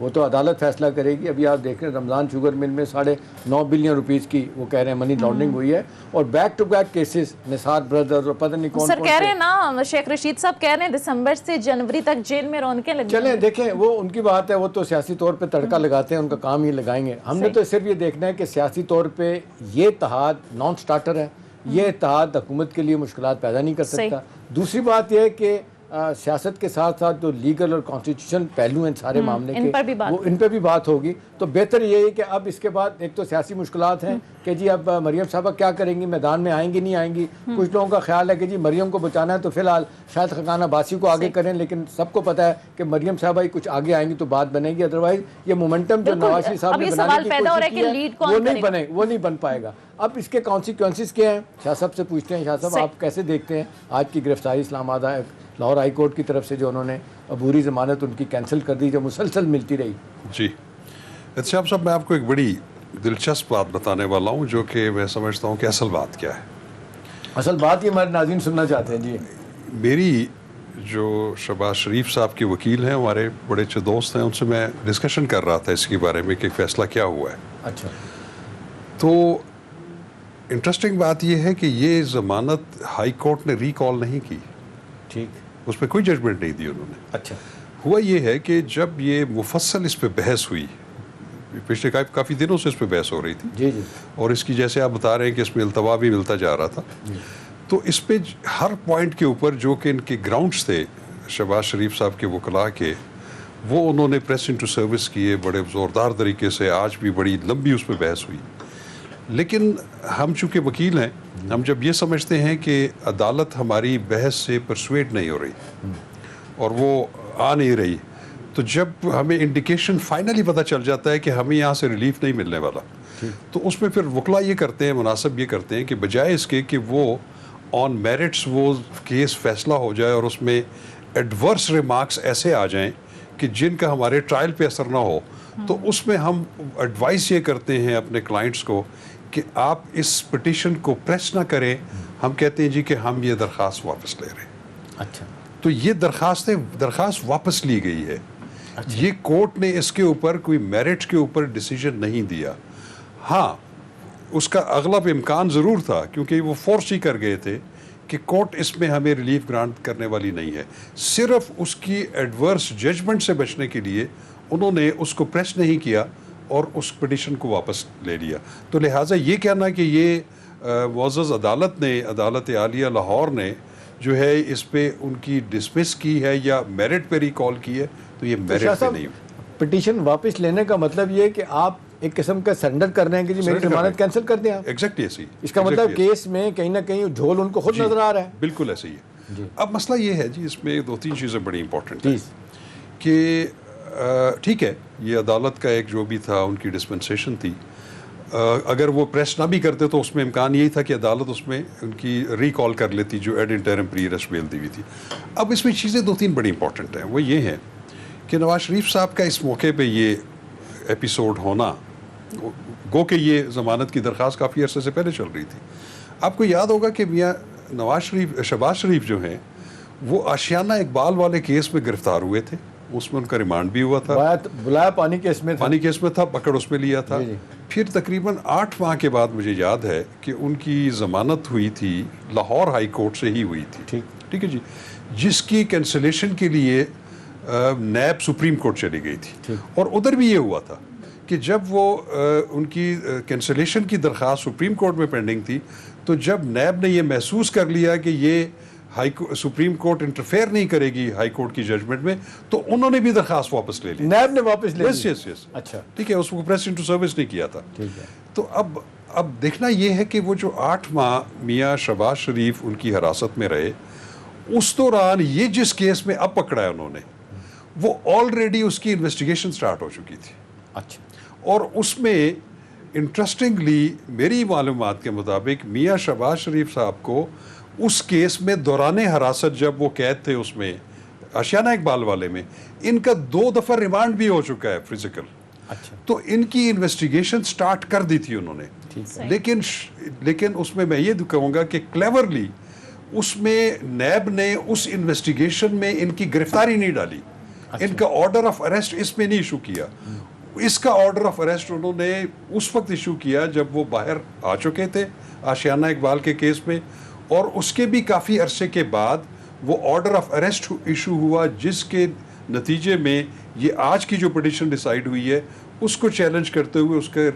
وہ تو عدالت فیصلہ کرے گی. ابھی آپ دیکھ رہے ہیں رمضان شوگر مل میں 9.5 بلین روپیز کی وہ کہہ رہے ہیں منی لانڈرنگ ہوئی ہے, اور back to back cases Nisar brother اور پتہ نہیں کون سر کہہ رہے ہیں نا, شیخ رشید صاحب کہہ رہے ہیں دسمبر سے جنوری تک جیل میں رونقیں لگیں. چلیں دیکھیں وہ ان کی بات ہے, وہ تو سیاسی طور پہ تڑکا لگاتے ہیں, ان کا کام ہی لگائیں گے. ہم نے تو صرف یہ دیکھنا ہے کہ سیاسی طور پہ یہ اتحاد نان سٹارٹر ہے, یہ اتحاد حکومت کے لیے مشکلات پیدا نہیں کر سکتا. دوسری بات یہ ہے کہ سیاست کے ساتھ ساتھ جو لیگل اور کانسٹیٹیوشن پہلو ہیں سارے معاملے کے, وہ ان پہ بھی بات ہوگی. تو بہتر یہ ہے کہ اب اس کے بعد ایک تو سیاسی مشکلات ہیں کہ جی اب مریم صاحبہ کیا کریں گی, میدان میں آئیں گی نہیں آئیں گی. کچھ لوگوں کا خیال ہے کہ جی مریم کو بچانا ہے تو فی الحال شاید خاقان عباسی کو آگے کریں, لیکن سب کو پتہ ہے کہ مریم صاحبہ ہی کچھ آگے آئیں گی تو بات بنے گی. ادروائز یہ مومنٹم جو نواز شریف صاحب نے بنانے کی کوشش کی ہے وہ نہیں بن پائے گا. اب اس کے کانسیکوینسز کیا ہیں, شاہ صاحب سے پوچھتے ہیں. شاہ صاحب آپ کیسے دیکھتے ہیں آج کی گرفتاری اسلام آباد لاہور ہائی کورٹ کی طرف سے جو انہوں نے عبوری ضمانت ان کی کینسل کر دی جو مسلسل ملتی رہی؟ جی احتشام صاحب, میں آپ کو ایک بڑی دلچسپ بات بتانے والا ہوں جو کہ میں سمجھتا ہوں کہ اصل بات کیا ہے. اصل بات یہ ہمارے ناظرین سننا چاہتے ہیں. جی میری جو شہباز شریف صاحب کے وکیل ہیں, ہمارے بڑے اچھے دوست ہیں, ان سے میں ڈسکشن کر رہا تھا اس کے بارے میں کہ فیصلہ کیا ہوا ہے. اچھا, تو انٹرسٹنگ بات یہ ہے کہ یہ ضمانت ہائی کورٹ نے ریکال نہیں کی. ٹھیک, اس پہ کوئی ججمنٹ نہیں دی انہوں نے. اچھا, ہوا یہ ہے کہ جب یہ مفصل اس پہ بحث ہوئی, پچھلے کافی دنوں سے اس پہ بحث ہو رہی تھی, جی جی, اور اس کی جیسے آپ بتا رہے ہیں کہ اس میں التوا بھی ملتا جا رہا تھا, تو اس پہ ہر پوائنٹ کے اوپر جو کہ ان کے گراؤنڈز تھے شہباز شریف صاحب کے وکلاء کے, وہ انہوں نے پریس انٹو سروس کیے بڑے زوردار طریقے سے. آج بھی بڑی لمبی اس پہ بحث ہوئی. لیکن ہم چونکہ وکیل ہیں, ہم جب یہ سمجھتے ہیں کہ عدالت ہماری بحث سے پرسویٹ نہیں ہو رہی اور وہ آ نہیں رہی, تو جب ہمیں انڈیکیشن فائنلی پتہ چل جاتا ہے کہ ہمیں یہاں سے ریلیف نہیں ملنے والا, تو اس میں پھر وکلا یہ کرتے ہیں, مناسب یہ کرتے ہیں کہ بجائے اس کے کہ وہ آن میرٹس وہ کیس فیصلہ ہو جائے اور اس میں ایڈورس ریمارکس ایسے آ جائیں کہ جن کا ہمارے ٹرائل پہ اثر نہ ہو, تو اس میں ہم ایڈوائس یہ کرتے ہیں اپنے کلائنٹس کو کہ آپ اس پٹیشن کو پریس نہ کریں. ہم کہتے ہیں جی کہ ہم یہ درخواست واپس لے رہے ہیں. اچھا, تو یہ درخواست واپس لی گئی ہے. یہ کورٹ نے اس کے اوپر کوئی میرٹ کے اوپر ڈیسیجن نہیں دیا. ہاں, اس کا اغلب امکان ضرور تھا کیونکہ وہ فورس ہی کر گئے تھے کہ کورٹ اس میں ہمیں ریلیف گرانٹ کرنے والی نہیں ہے. صرف اس کی ایڈورس ججمنٹ سے بچنے کے لیے انہوں نے اس کو پریس نہیں کیا اور اس پٹیشن کو واپس لے لیا. تو لہٰذا یہ کہنا کہ یہ معزز عدالت نے, عدالت عالیہ لاہور نے جو ہے اس پہ ان کی ڈسمس کی ہے یا میرٹ پہ ریکال کی ہے, تو یہ میرٹ پہ نہیں. پٹیشن واپس لینے کا مطلب یہ ہے کہ آپ ایک قسم کا سرنڈر کر رہے ہیں کہ جی میری ضمانت کینسل کر دیں آپ. ایگزیکٹلی ایسے ہی. اس کا مطلب کیس میں کہیں نہ کہیں جھول ان کو خود نظر آ رہا ہے. بالکل ایسے ہی ہے. اب مسئلہ یہ ہے جی, اس میں 2-3 چیزیں بڑی امپورٹنٹ ہیں کہ ٹھیک ہے, یہ عدالت کا ایک جو بھی تھا ان کی ڈسپنسیشن تھی, اگر وہ پریس نہ بھی کرتے تو اس میں امکان یہی تھا کہ عدالت اس میں ان کی ریکال کر لیتی جو ایڈ انٹرم پری ارسٹ بیل دی ہوئی تھی. اب اس میں چیزیں 2-3 بڑی امپورٹنٹ ہیں. وہ یہ ہے کہ نواز شریف صاحب کا اس موقع پہ یہ ایپیسوڈ ہونا, گو کہ یہ ضمانت کی درخواست کافی عرصے سے پہلے چل رہی تھی. آپ کو یاد ہوگا کہ میاں شہباز شریف جو ہیں وہ آشیانہ اقبال والے کیس میں گرفتار ہوئے تھے. اس میں ان کا ریمانڈ بھی ہوا تھا, بلایا پانی کیس میں تھا, پکڑ اس میں لیا تھا. پھر تقریباً 8 ماہ کے بعد مجھے یاد ہے کہ ان کی ضمانت ہوئی تھی لاہور ہائی کورٹ سے ہی ہوئی تھی. ٹھیک ہے جی, جس کی کینسلیشن کے لیے نیب سپریم کورٹ چلی گئی تھی. اور ادھر بھی یہ ہوا تھا کہ جب وہ ان کی کینسلیشن کی درخواست سپریم کورٹ میں پینڈنگ تھی, تو جب نیب نے یہ محسوس کر لیا کہ یہ سپریم کورٹ انٹرفیئر نہیں کرے گی ہائی کورٹ کی ججمنٹ میں, تو انہوں نے بھی درخواست واپس لے لی. نیب نے واپس لے لی. یس. اچھا, ٹھیک ہے, اس کو پریس انٹو سروس نہیں کیا تھا. ٹھیک ہے. تو اب دیکھنا یہ ہے کہ وہ جو 8 ماہ میاں شہباز شریف ان کی حراست میں رہے, اس دوران یہ جس کیس میں اب پکڑا ہے انہوں نے, وہ آلریڈی اس کی انویسٹیگیشن سٹارٹ ہو چکی تھی. اچھا, اور اس میں انٹرسٹنگلی میری معلومات کے مطابق میاں شہباز شریف صاحب کو اس کیس میں دوران حراست جب وہ قید تھے اس میں آشیانہ اقبال والے میں, ان کا 2 دفعہ ریمانڈ بھی ہو چکا ہے فزیکل. اچھا, تو ان کی انویسٹیگیشن سٹارٹ کر دی تھی انہوں نے. لیکن اس میں یہ کہوں گا کہ کلیورلی اس میں نیب نے اس انویسٹیگیشن میں ان کی گرفتاری نہیں ڈالی. ان کا آرڈر آف اریسٹ اس میں نہیں ایشو کیا. اس کا آرڈر آف اریسٹ انہوں نے اس وقت ایشو کیا جب وہ باہر آ چکے تھے آشیانہ اقبال کے کیس میں, اور اس کے بھی کافی عرصے کے بعد وہ آرڈر آف اریسٹ ایشو ہوا, جس کے نتیجے میں یہ آج کی جو پٹیشن ڈیسائیڈ ہوئی ہے اس کو چیلنج کرتے ہوئے اس کے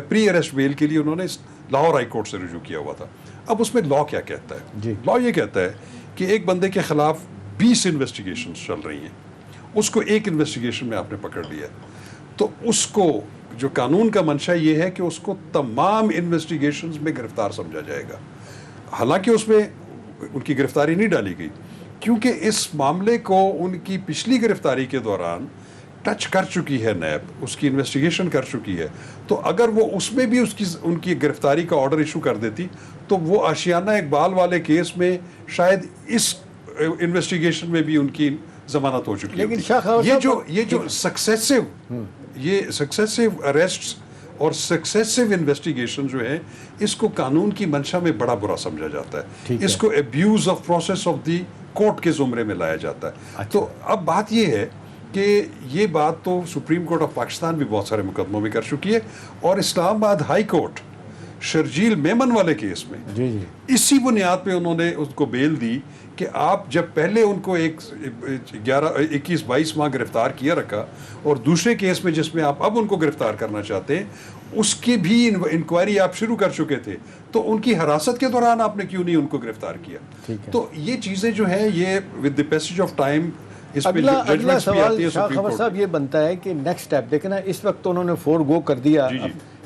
پری اریسٹ بیل کے لیے انہوں نے لاہور ہائی کورٹ سے رجوع کیا ہوا تھا. اب اس میں لا کیا کہتا ہے؟ لا یہ کہتا ہے کہ ایک بندے کے خلاف 20 انویسٹیگیشنز چل رہی ہیں, اس کو ایک انویسٹیگیشن میں آپ نے پکڑ لیا, تو اس کو جو قانون کا منشا یہ ہے کہ اس کو تمام انویسٹیگیشنز میں گرفتار سمجھا جائے گا. حالانکہ اس میں ان کی گرفتاری نہیں ڈالی گئی, کیونکہ اس معاملے کو ان کی پچھلی گرفتاری کے دوران ٹچ کر چکی ہے نیب, اس کی انویسٹیگیشن کر چکی ہے. تو اگر وہ اس میں بھی ان کی گرفتاری کا آرڈر ایشو کر دیتی تو وہ آشیانہ اقبال والے کیس میں شاید اس انویسٹیگیشن میں بھی ان کی ضمانت ہو چکی ہے. یہ جو سکسیسو اریسٹس اور سکسیسو انویسٹیگیشن جو ہے, اس کو قانون کی منشا میں بڑا برا سمجھا جاتا ہے, اس کو abuse of process of the court کے زمرے میں لایا جاتا ہے. تو اب بات یہ ہے کہ یہ بات تو سپریم کورٹ آف پاکستان بھی بہت سارے مقدموں میں کر چکی ہے, اور اسلام آباد ہائی کورٹ شرجیل میمن والے کیس میں اسی بنیاد پہ انہوں نے اس کو بیل دی کہ آپ جب پہلے ان کو 21-22 ماہ گرفتار کیا رکھا, اور دوسرے کیس میں جس میں آپ اب ان کو گرفتار کرنا چاہتے ہیں اس کی بھی انکوائری آپ شروع کر چکے تھے, تو ان کی حراست کے دوران آپ نے کیوں نہیں ان کو گرفتار کیا؟ تو یہ چیزیں جو ہیں یہ with the passage of time اگلا سوال شاہ خبر صاحب یہ بنتا ہے کہ نیکسٹ سٹیپ دیکھیں نا, اس وقت تو انہوں نے فور کر دیا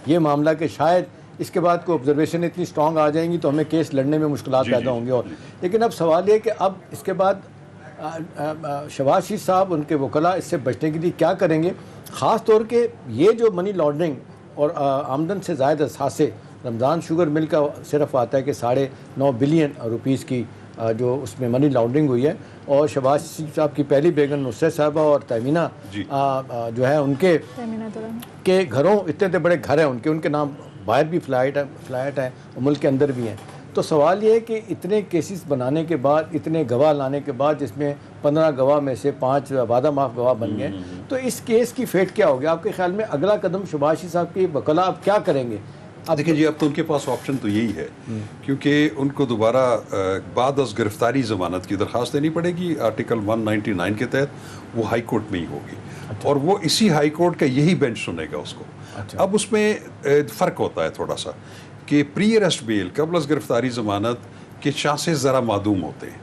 یہ معاملہ کہ شاید اس کے بعد کوئی آبزرویشن اتنی اسٹرانگ آ جائیں گی تو ہمیں کیس لڑنے میں مشکلات پیدا ہوں گے. اور لیکن اب سوال یہ کہ اب اس کے بعد شہباز شریف صاحب ان کے وکلاء اس سے بچنے کے لیے کیا کریں گے, خاص طور کے یہ جو منی لانڈرنگ اور آمدن سے زائد اثاثے رمضان شوگر مل کا صرف آتا ہے کہ 9.5 بلین روپیز کی جو اس میں منی لانڈرنگ ہوئی ہے, اور شہباز شریف صاحب کی پہلی بیگم نصرت صاحبہ اور تیمینہ جو ہے ان کے گھروں اتنے بڑے گھر ہیں ان کے نام باہر بھی فلیٹ ہے اور ملک کے اندر بھی ہیں. تو سوال یہ ہے کہ اتنے کیسز بنانے کے بعد, اتنے گواہ لانے کے بعد, جس میں 15 گواہ میں سے 5 وعدہ معاف گواہ بن گئے, تو اس کیس کی فیٹ کیا ہوگی آپ کے خیال میں؟ اگلا قدم شہباز شریف صاحب کے وکلاء اب کیا کریں گے؟ دیکھیں جی, اب تو ان کے پاس آپشن تو یہی ہے, کیونکہ ان کو دوبارہ بعد از گرفتاری ضمانت کی درخواست دینی پڑے گی آرٹیکل 199 کے تحت, وہ ہائی کورٹ میں ہی ہوگی, اور وہ اسی ہائی کورٹ کا یہی بینچ سنے گا اس کو. اب اس میں فرق ہوتا ہے تھوڑا سا کہ پری اریسٹ بیل قبل از گرفتاری ضمانت کے چانسز ذرا معدوم ہوتے ہیں,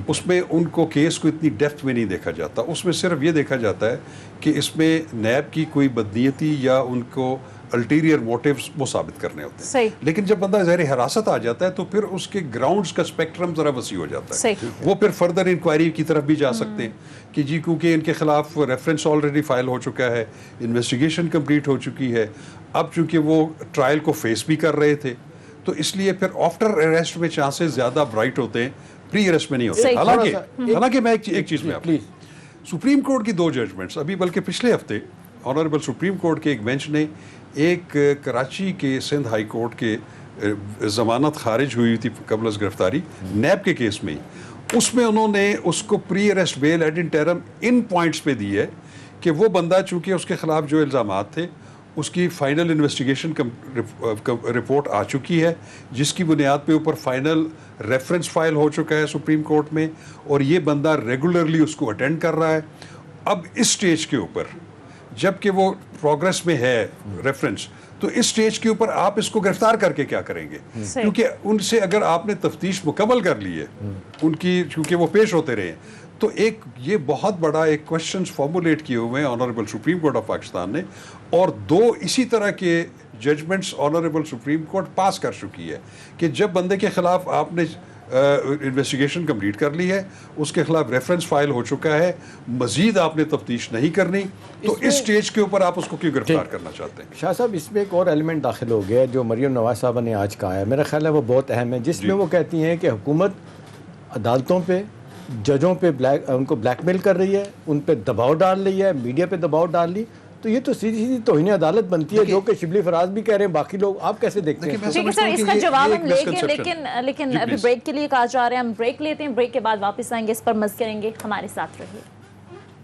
اس میں ان کو کیس کو اتنی ڈیپتھ میں نہیں دیکھا جاتا, اس میں صرف یہ دیکھا جاتا ہے کہ اس میں نیب کی کوئی بدنیتی یا ان کو الٹیریئر موٹیوز وہ ثابت کرنے ہوتے ہیں. لیکن جب بندہ زیر حراست آ جاتا ہے تو پھر اس کے گراؤنڈز کا اسپیکٹرم ذرا وسیع ہو جاتا ہے, وہ پھر فردر انکوائری کی طرف بھی جا سکتے ہیں کہ جی کیونکہ ان کے خلاف ریفرنس آلریڈی فائل ہو چکا ہے, انویسٹیگیشن کمپلیٹ ہو چکی ہے, اب چونکہ وہ ٹرائل کو فیس بھی کر رہے تھے تو اس لیے پھر آفٹر اریسٹ میں چانسز زیادہ برائٹ ہوتے ہیں, پری اریسٹ میں نہیں ہوتے. حالانکہ میں ایک چیز میں آپ سپریم کورٹ کی 2 ججمنٹس ابھی بلکہ پچھلے ہفتے آنریبل سپریم کورٹ کے ایک بینچ نے ایک کراچی کے سندھ ہائی کورٹ کے ضمانت خارج ہوئی تھی قبل از گرفتاری نیب کے کیس میں, اس میں انہوں نے اس کو پری اریسٹ بیل ایڈ انٹرم ان پوائنٹس پہ دی ہے کہ وہ بندہ چونکہ اس کے خلاف جو الزامات تھے اس کی فائنل انویسٹیگیشن رپورٹ آ چکی ہے, جس کی بنیاد پہ اوپر فائنل ریفرنس فائل ہو چکا ہے سپریم کورٹ میں, اور یہ بندہ ریگولرلی اس کو اٹینڈ کر رہا ہے. اب اس سٹیج کے اوپر جب کہ وہ پروگرس میں ہے ریفرنس, تو اس سٹیج کے اوپر آپ اس کو گرفتار کر کے کیا کریں گے؟ کیونکہ ان سے اگر آپ نے تفتیش مکمل کر لی ہے ان کی, چونکہ وہ پیش ہوتے رہے, تو ایک یہ بہت بڑا ایک کوشچنز فارمولیٹ کیے ہوئے ہیں honourable supreme court of Pakistan نے, اور 2 اسی طرح کے ججمنٹس آنریبل سپریم کورٹ پاس کر چکی ہے کہ جب بندے کے خلاف آپ نے انویسٹیگیشن کمپلیٹ کر لی ہے, اس کے خلاف ریفرنس فائل ہو چکا ہے, مزید آپ نے تفتیش نہیں کرنی, تو اس سٹیج کے اوپر آپ اس کو کیوں گرفتار کرنا چاہتے ہیں؟ شاہ صاحب اس میں ایک اور ایلیمنٹ داخل ہو گیا جو مریم نواز صاحبہ نے آج کہا ہے, میرا خیال ہے وہ بہت اہم ہے, جس میں وہ کہتی ہیں کہ حکومت عدالتوں پہ, ججوں پہ ان کو بلیک میل کر رہی ہے, ان پہ دباؤ ڈال رہی ہے, میڈیا پہ دباؤ ڈال رلی, تو یہ تو سیدھی توہین عدالت بنتی ہے, جو کہ شبلی فراز بھی کہہ رہے ہیں, باقی لوگ آپ کیسے دیکھتے ہیں؟ ٹھیک ہے سر, اس کا جواب ہم لیں گے, لیکن ابھی بریک کے لیے کہا جا رہا ہے, ہم بریک لیتے ہیں, بریک کے بعد واپس آئیں گے, اس پر مزید کریں گے, ہمارے ساتھ رہیے.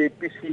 APC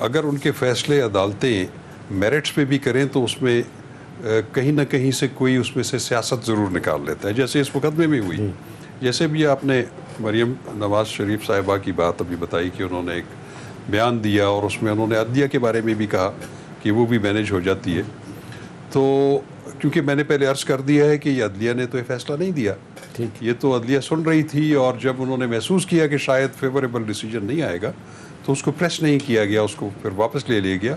اگر ان کے فیصلے عدالتیں میرٹس پہ بھی کریں تو اس میں کہیں نہ کہیں سے کوئی اس میں سے سیاست ضرور نکال لیتا ہے، جیسے اس مقدمے میں ہوئی. جیسے بھی آپ نے مریم نواز شریف صاحبہ کی بات ابھی بتائی کہ انہوں نے ایک بیان دیا اور اس میں انہوں نے عدلیہ کے بارے میں بھی کہا کہ وہ بھی مینیج ہو جاتی ہے. تو کیونکہ میں نے پہلے عرض کر دیا ہے کہ یہ عدلیہ نے تو یہ فیصلہ نہیں دیا، یہ تو عدلیہ سن رہی تھی، اور جب انہوں نے محسوس کیا کہ شاید فیوریبل ڈیسیجن نہیں آئے گا تو اس کو پریس نہیں کیا گیا، اس کو پھر واپس لے لیا گیا،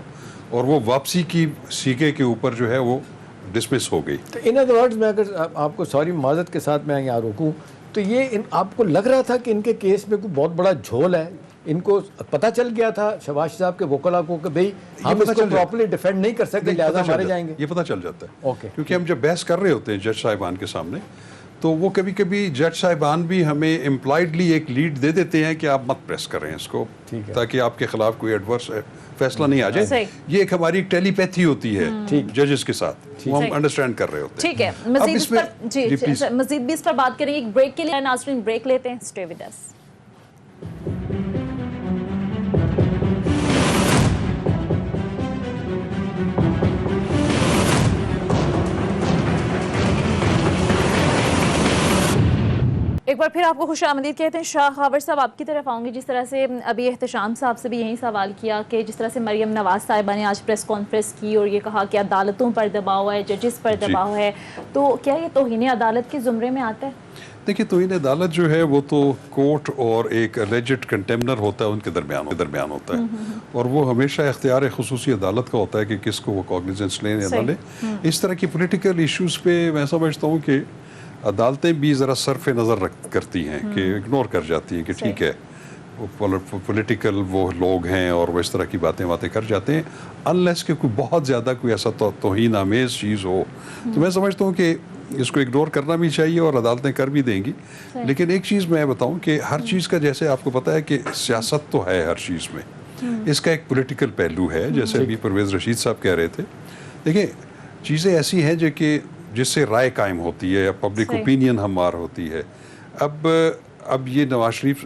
اور وہ واپسی کی سیکے کے اوپر جو ہے وہ ڈسمس ہو گئی. تو ان ادر ورڈز میں اگر آپ کو سوری معذرت کے ساتھ میں یہاں روکوں تو یہ آپ کو لگ رہا تھا کہ ان کے کیس میں کوئی بہت بڑا جھول ہے، ان کو پتہ چل گیا تھا شہباز صاحب کے وکلا کو کہ بھئی ہم اس کو پراپرلی ڈیفینڈ نہیں کر سکتے لہذا مارے جائیں گے؟ یہ پتہ چل جاتا ہے، اوکے، کیونکہ ہم جب بحث کر رہے ہوتے ہیں جج صاحبان کے سامنے تو وہ کبھی کبھی جج صاحبان بھی ہمیں امپلائڈلی ایک لیڈ دے دیتے ہیں کہ آپ مت پریس کریں اس کو تاکہ آپ کے خلاف کوئی ایڈورس فیصلہ نہیں آ جائے. یہ ایک ہماری ٹیلی پیتھی ہوتی ہے ججز کے ساتھ، وہ ہم انڈرسٹینڈ کر رہے ہوتے ہیں. ٹھیک ہے، مزید بھی اس پر بات کریں گے. ایک بریک کے لیے ناظرین بریک لیتے ہیں، اسٹے ود اس. ایک بار پھر آپ کو خوش آمدید کہتے ہیں. شاہ خاور صاحب آپ کی طرف آؤں گی. جس طرح سے ابھی احتشام صاحب سے بھی یہی سوال کیا کہ جس طرح سے مریم نواز صاحبہ نے آج پریس کانفرنس کی اور یہ کہا کہ عدالتوں پر دباؤ ہے، ججز پر دباؤ ہے، تو کیا یہ توہین عدالت کے زمرے میں آتا ہے؟ دیکھیے توہین عدالت جو ہے وہ تو کورٹ اور ایک الیجڈ کنٹیمنر ہوتا ہے ان کے درمیان ہوتا ہے، اور وہ ہمیشہ اختیار خصوصی عدالت کا ہوتا ہے کہ کس کو وہ کاگنیزنس لیں یا نہ لیں. اس طرح کی پولیٹیکل ایشوز پہ میں سمجھتا ہوں کہ عدالتیں بھی ذرا صرف نظر کرتی ہیں کہ اگنور کر جاتی ہیں کہ ٹھیک ہے وہ پولیٹیکل وہ لوگ ہیں اور وہ اس طرح کی باتیں کر جاتے ہیں، انلیس کہ کوئی بہت زیادہ کوئی ایسا توہین آمیز چیز ہو تو میں سمجھتا ہوں کہ اس کو اگنور کرنا بھی چاہیے اور عدالتیں کر بھی دیں گی. لیکن ایک چیز میں بتاؤں کہ ہر چیز کا جیسے آپ کو پتہ ہے کہ سیاست تو ہے ہر چیز میں، اس کا ایک پولیٹیکل پہلو ہے، جیسے ابھی پرویز رشید صاحب کہہ رہے تھے. دیکھیں چیزیں ایسی ہیں جو کہ جس سے رائے قائم ہوتی ہے یا پبلک اوپینین ہموار ہوتی ہے. اب یہ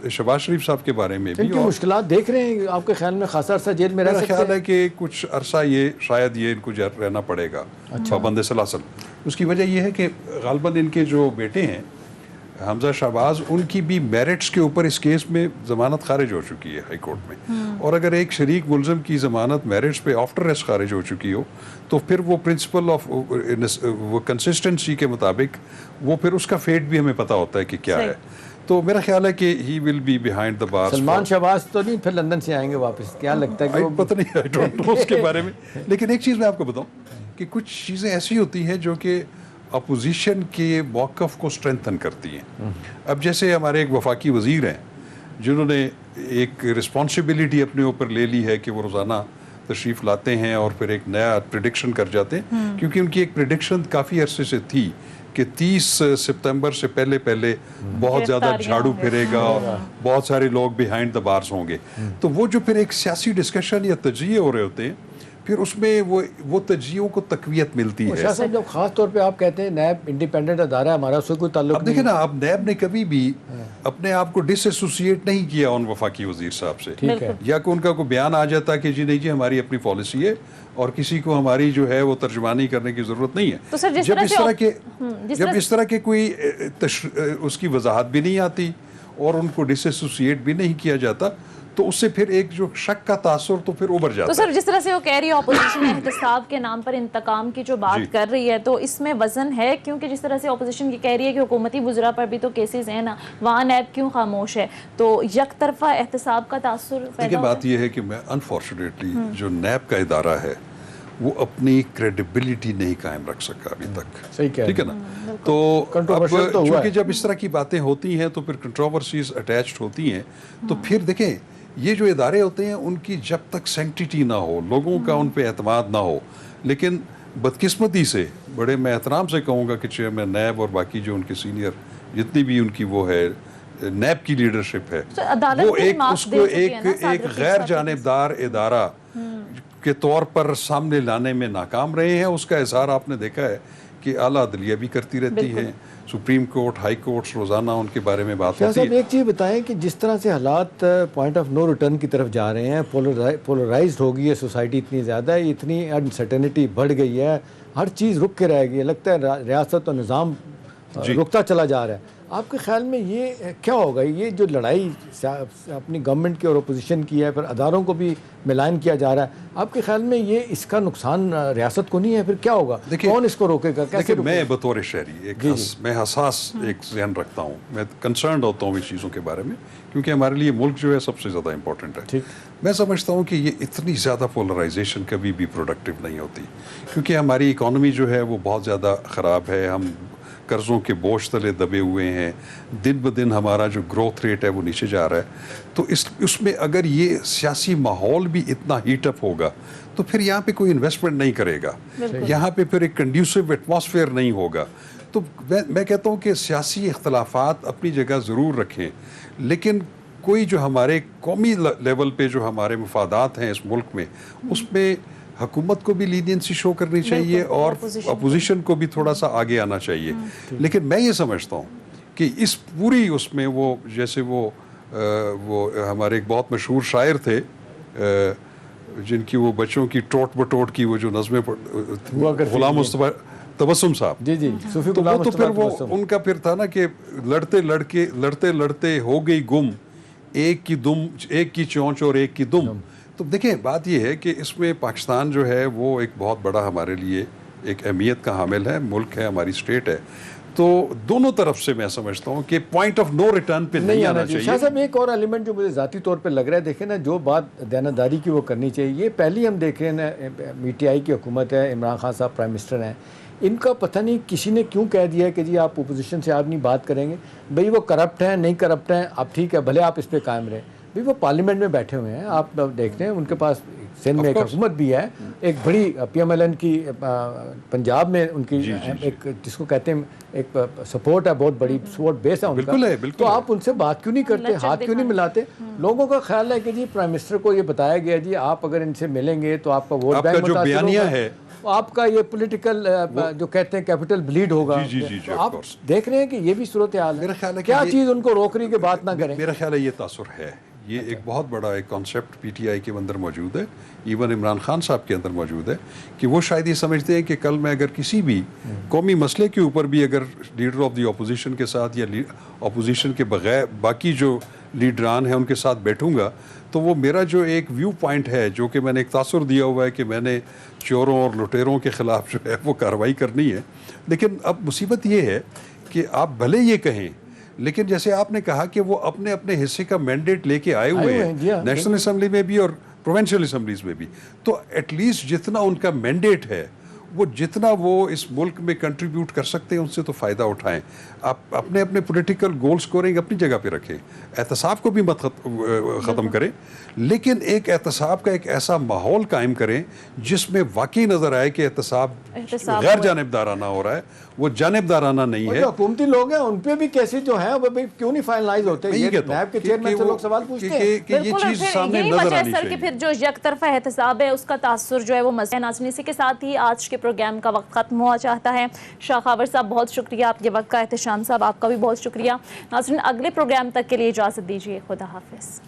شہباز شریف صاحب کے بارے میں بھی ان کی مشکلات دیکھ رہے ہیں آپ کے خیال میں خاصا عرصہ جیل میں رہ سکتے ہیں؟ میرا خیال ہے کہ کچھ عرصہ یہ شاید ان کو رہنا پڑے گا پابند سلاسل. اس کی وجہ یہ ہے کہ غالباً ان کے جو بیٹے ہیں حمزہ شہباز، ان کی بھی میرٹس کے اوپر اس کیس میں ضمانت خارج ہو چکی ہے ہائی کورٹ میں، اور اگر ایک شریک ملزم کی ضمانت میرٹس پہ آفٹر ریسٹ خارج ہو چکی ہو تو پھر وہ پرنسپل آف وہ کنسسٹنسی کے مطابق وہ پھر اس کا فیٹ بھی ہمیں پتہ ہوتا ہے کہ کیا ہے. تو میرا خیال ہے کہ he will be behind the bars. Salman Shahbaz تو نہیں پھر لندن سے آئیں گے واپس؟ کیا لگتا ہے کہ پتہ نہیں، آئی ڈونٹ نو اس کے بارے میں. لیکن ایک چیز میں آپ کو بتاؤں کہ کچھ چیزیں ایسی ہوتی ہیں جو کہ اپوزیشن کے موقف کو اسٹرینتھن کرتی ہیں. اب جیسے ہمارے ایک وفاقی وزیر ہیں جنہوں نے ایک رسپانسبلٹی اپنے اوپر لے لی ہے کہ وہ روزانہ تشریف لاتے ہیں اور پھر ایک نیا پریڈکشن کر جاتے ہیں، کیونکہ ان کی ایک پریڈکشن کافی عرصے سے تھی کہ 30 سپتمبر سے پہلے بہت زیادہ جھاڑو پھرے گا اور بہت سارے لوگ بیہائنڈ دا بارز ہوں گے. تو وہ جو پھر ایک سیاسی ڈسکشن یا تجزیے ہو رہے ہوتے ہیں پھر اس میں وہ تجزیوں کو تقویت ملتی ہے. شاہ صاحب جب خاص طور پہ آپ کہتے ہیں نیب انڈیپینڈنٹ ادارہ ہے ہمارا، اس سے کوئی تعلق اب دیکھیں نا، اب نیب نے کبھی بھی اپنے آپ کو ڈس ایسوسیٹ نہیں کیا ان وفاقی وزیر صاحب سے، یا کہ ان کا کوئی بیان آ جاتا کہ جی نہیں جی ہماری اپنی پالیسی ہے اور کسی کو ہماری جو ہے وہ ترجمانی کرنے کی ضرورت نہیں ہے. جب اس طرح کے کوئی اس کی وضاحت بھی نہیں آتی اور ان کو ڈس ایسوسیٹ بھی نہیں کیا جاتا تو اس سے پھر ایک جو شک کا تاثر تو پھر ابھر جاتا ہے. تو سر جس طرح سے وہ کہہ رہی ہے اپوزیشن احتساب کے نام پر انتقام کی جو بات کر رہی ہے تو اس میں وزن ہے، کیونکہ جس طرح سے اپوزیشن کی کہہ رہی ہے کہ حکومتی وزراء پر بھی تو کیسز ہیں نا، وہاں نیب کیوں خاموش ہے؟ تو یک طرفہ احتساب کا تاثر پیدا ہوتا ہے. بات یہ ہے کہ میں انفارچونیٹلی جو نیب کا ادارہ ہے وہ اپنی کریڈیبلٹی نہیں قائم رکھ سکا ابھی تک. ٹھیک ہے نا؟ تو اب چونکہ جب اس طرح کی باتیں ہوتی ہیں تو پھر کنٹروورسیز اٹیچڈ ہوتی ہیں، تو پھر دیکھیں یہ جو ادارے ہوتے ہیں ان کی جب تک سینکٹیٹی نہ ہو، لوگوں کا ان پہ اعتماد نہ ہو، لیکن بدقسمتی سے بڑے میں احترام سے کہوں گا کہ چیئرمین نیب اور باقی جو ان کے سینئر جتنی بھی ان کی وہ ہے نیب کی لیڈرشپ ہے، وہ اس کو ایک غیر جانبدار ادارہ کے طور پر سامنے لانے میں ناکام رہے ہیں. اس کا اظہار آپ نے دیکھا ہے کہ اعلیٰ عدلیہ بھی کرتی رہتی ہیں, سپریم کورٹ, ہائی کورٹس روزانہ ان کے بارے میں بات شاہ ہوتی صاحب ہے. ایک چیز بتائیں کہ جس طرح سے حالات پوائنٹ آف نو ریٹرن کی طرف جا رہے ہیں, پولرائزڈ ہو گئی ہے سوسائٹی اتنی زیادہ ہے, اتنی انسرٹنٹی بڑھ گئی ہے, ہر چیز رک کے رہ گئی ہے, لگتا ہے ریاست اور نظام رکتا چلا جا رہا ہے. آپ کے خیال میں یہ کیا ہوگا, یہ جو لڑائی اپنی گورنمنٹ کی اور اپوزیشن کی ہے, پھر اداروں کو بھی ملائن کیا جا رہا ہے, آپ کے خیال میں یہ اس کا نقصان ریاست کو نہیں ہے, پھر کیا ہوگا, کون اس کو روکے گا, کیسے روکے گا؟ میں بطور شہری میں حساس ایک ذہن رکھتا ہوں, میں کنسرنڈ ہوتا ہوں اس چیزوں کے بارے میں, کیونکہ ہمارے لیے ملک جو ہے سب سے زیادہ امپورٹنٹ ہے. میں سمجھتا ہوں کہ یہ اتنی زیادہ پولرائزیشن کبھی بھی پروڈکٹیو نہیں ہوتی, کیونکہ ہماری اکانومی جو ہے وہ بہت زیادہ خراب ہے, ہم قرضوں کے بوجھ تلے دبے ہوئے ہیں, دن بدن ہمارا جو گروتھ ریٹ ہے وہ نیچے جا رہا ہے. تو اس میں اگر یہ سیاسی ماحول بھی اتنا ہیٹ اپ ہوگا تو پھر یہاں پہ کوئی انویسٹمنٹ نہیں کرے گا, یہاں پہ پھر ایک کنڈیوسو ایٹماسفیئر نہیں ہوگا. تو میں کہتا ہوں کہ سیاسی اختلافات اپنی جگہ ضرور رکھیں, لیکن کوئی جو ہمارے قومی لیول پہ جو ہمارے مفادات ہیں اس ملک میں, اس میں حکومت کو بھی لینینسی شو کرنی چاہیے اور اپوزیشن کو بھی تھوڑا سا آگے آنا چاہیے. لیکن میں یہ سمجھتا ہوں کہ اس پوری اس میں وہ جیسے وہ ہمارے ایک بہت مشہور شاعر تھے جن کی وہ بچوں کی ٹوٹ بٹوٹ کی وہ جو نظمیں غلام مصطفیٰ تبسم صاحب, جی صوفی تو غلام وہ تو پھر وہ تبسم. ان کا پھر تھا نا کہ لڑتے لڑتے ہو گئی گم, ایک کی چونچ اور ایک کی دم. تو دیکھیں بات یہ ہے کہ اس میں پاکستان جو ہے وہ ایک بہت بڑا ہمارے لیے ایک اہمیت کا حامل ہے, ملک ہے, ہماری اسٹیٹ ہے. تو دونوں طرف سے میں سمجھتا ہوں کہ پوائنٹ آف نو ریٹرن پہ نہیں آنا چاہیے. شاہ صاحب ایک اور ایلیمنٹ جو مجھے ذاتی طور پہ لگ رہا ہے, دیکھیں نا جو بات دیانتداری کی وہ کرنی چاہیے, یہ پہلی ہم دیکھ رہے ہیں نا, پی ٹی آئی کی حکومت ہے, عمران خان صاحب پرائم منسٹر ہیں, ان کا پتہ نہیں کسی نے کیوں کہہ دیا ہے کہ جی آپ اپوزیشن سے آپ نہیں بات کریں گے, بھئی وہ کرپٹ ہیں نہیں کرپٹ ہیں, اب ٹھیک ہے بھلے آپ اس پہ قائم رہیں, بھئی وہ پارلیمنٹ میں بیٹھے ہوئے ہیں, آپ دیکھتے ہیں ان کے پاس سندھ میں ایک حکومت بھی ہے, ایک بڑی پی ایم ایل این کی پنجاب میں ان کی ایک جس کو کہتے ہیں ایک سپورٹ ہے, بہت بڑی سپورٹ بیس ہے ان کا. تو آپ ان سے بات کیوں نہیں کرتے, ہاتھ کیوں نہیں ملاتے؟ لوگوں کا خیال ہے کہ جی پرائم منسٹر کو یہ بتایا گیا جی آپ اگر ان سے ملیں گے تو آپ کا ووٹ بینک متاثر ہوگا, آپ کا یہ پولیٹیکل جو کہتے ہیں کیپٹل بلیڈ ہوگا. آپ دیکھ رہے ہیں کہ یہ بھی صورتحال ہے, کیا چیز ان کو روک رہی کہ بات نہ کریں؟ میرا خیال ہے یہ تاثر ہے, یہ ایک بہت بڑا ایک کانسیپٹ پی ٹی آئی کے اندر موجود ہے, ایون عمران خان صاحب کے اندر موجود ہے, کہ وہ شاید یہ سمجھتے ہیں کہ کل میں اگر کسی بھی قومی مسئلے کے اوپر بھی اگر لیڈر آف دی اپوزیشن کے ساتھ یا اپوزیشن کے بغیر باقی جو لیڈران ہیں ان کے ساتھ بیٹھوں گا تو وہ میرا جو ایک ویو پوائنٹ ہے جو کہ میں نے ایک تاثر دیا ہوا ہے کہ میں نے چوروں اور لٹیروں کے خلاف جو ہے وہ کارروائی کرنی ہے. لیکن اب مصیبت یہ ہے کہ آپ بھلے یہ کہیں, لیکن جیسے آپ نے کہا کہ وہ اپنے اپنے حصے کا مینڈیٹ لے کے آئے ہوئے ہیں نیشنل اسمبلی میں بھی اور پروونشل اسمبلیز میں بھی, تو ایٹ لیسٹ جتنا ان کا مینڈیٹ ہے وہ جتنا وہ اس ملک میں کنٹریبیوٹ کر سکتے ہیں ان سے تو فائدہ اٹھائیں. آپ اپنے اپنے پولیٹیکل گول سکورنگ اپنی جگہ پہ رکھیں, احتساب کو بھی مت ختم کریں, لیکن ایک احتساب کا ایک ایسا ماحول قائم کریں جس میں واقعی نظر آئے کہ احتساب غیر جانبدارانہ ہو رہا ہے, وہ جانبدارانہ نہیں ہے. جو حکومتی لوگ ہیں ان پہ بھی کیسز جو ہیں وہ کیوں نہیں فائنلائز ہوتے؟ یہ نیب کے چیئرمین سے لوگ سوال پوچھتے ہیں کہ یہ چیز سامنے نظر آنی چاہیے. پھر جو یک طرفہ احتساب ہے اس کا تاثر جو ہے وہ مزید. ناظرین اسی کے ساتھ ہی آج کے پروگرام کا وقت ختم ہوا چاہتا ہے. شاہ خاور صاحب بہت شکریہ آپ کے وقت کا, احتشام صاحب آپ کا بھی بہت شکریہ. ناظرین اگلے پروگرام تک کے لیے اجازت دیجیے, خدا حافظ.